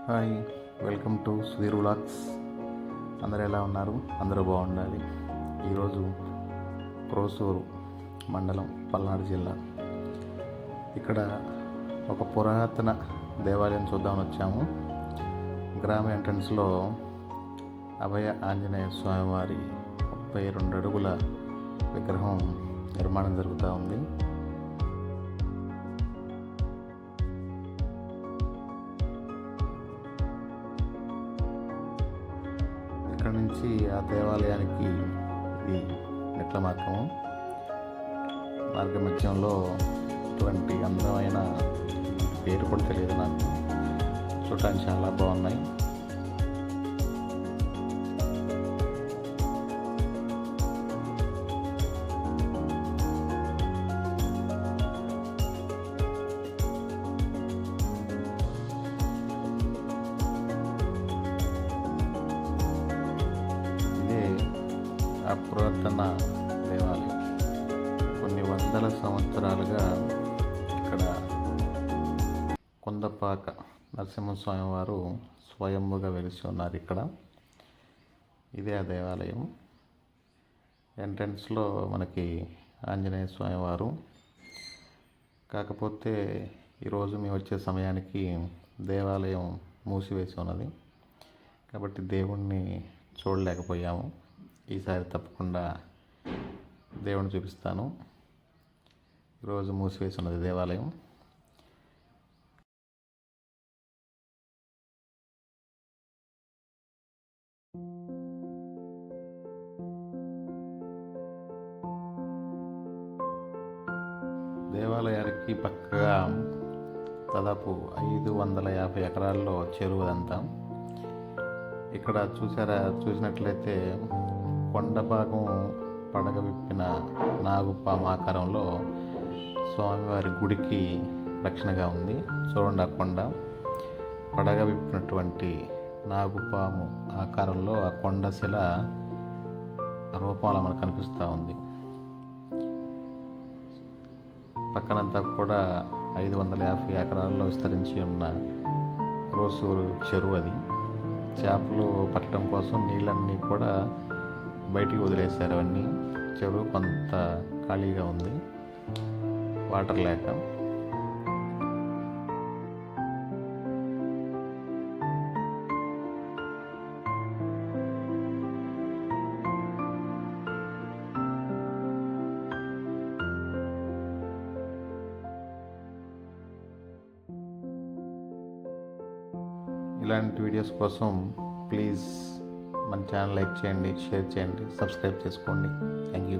Hi, welcome to Sudheer vlogs. అందరూ ఎలా ఉన్నారు? అందరూ బాగుండాలి. ఈరోజు క్రోసూరు మండలం, పల్నాడు జిల్లా. ఇక్కడ ఒక పురాతన దేవాలయం చూద్దామని వచ్చాము. గ్రామ ఎంట్రన్స్లో అభయ ఆంజనేయ స్వామివారి 32 అడుగుల విగ్రహం నిర్మాణం జరుగుతూ ఉంది. ఇక్కడ నుంచి ఆ దేవాలయానికి ఇది మెట్ల మార్గము. మార్గ మధ్యంలో ఇటువంటి అందమైన పేరు కూడా తెలియదు నాకు. చూడటానికి చాలా బాగున్నాయి. ఆ పురాతన దేవాలయం కొన్ని వందల సంవత్సరాలుగా ఇక్కడ కొండపాక నరసింహస్వామి వారు స్వయంభుగా వెలిసి ఉన్నారు. ఇక్కడ ఇదే ఆ దేవాలయం. ఎంట్రన్స్లో మనకి ఆంజనేయ స్వామి వారు. కాకపోతే ఈరోజు మేము వచ్చే సమయానికి దేవాలయం మూసివేసి ఉన్నది కాబట్టి దేవుణ్ణి చూడలేకపోయాము. ఈసారి తప్పకుండా దేవుని చూపిస్తాను. ఈరోజు మూసివేసి ఉన్నది దేవాలయం. దేవాలయానికి పక్కగా దాదాపు 550 ఎకరాల్లో చెరువు అంతా. ఇక్కడ చూసినట్లయితే కొండ భాగం పడగ విప్పిన నాగుపాము ఆకారంలో స్వామివారి గుడికి రక్షణగా ఉంది. చూడండి, ఆ కొండ పడగ విప్పినటువంటి నాగుపాము ఆకారంలో ఆ కొండశిల రూపంలో మనకు కనిపిస్తూ ఉంది. పక్కనంతా కూడా 550 ఎకరాల్లో విస్తరించి ఉన్న క్రోసూరు చెరువు. అది చేపలు పట్టడం కోసం నీళ్ళన్నీ కూడా బయటికి వదిలేశారు. అవన్నీ చెరువు కొంత ఖాళీగా ఉంది, వాటర్ లేక. ఇలాంటి వీడియోస్ కోసం ప్లీజ్ మన ఛానల్ లైక్ చేయండి, షేర్ చేయండి, సబ్స్క్రైబ్ చేసుకోండి. Thank you.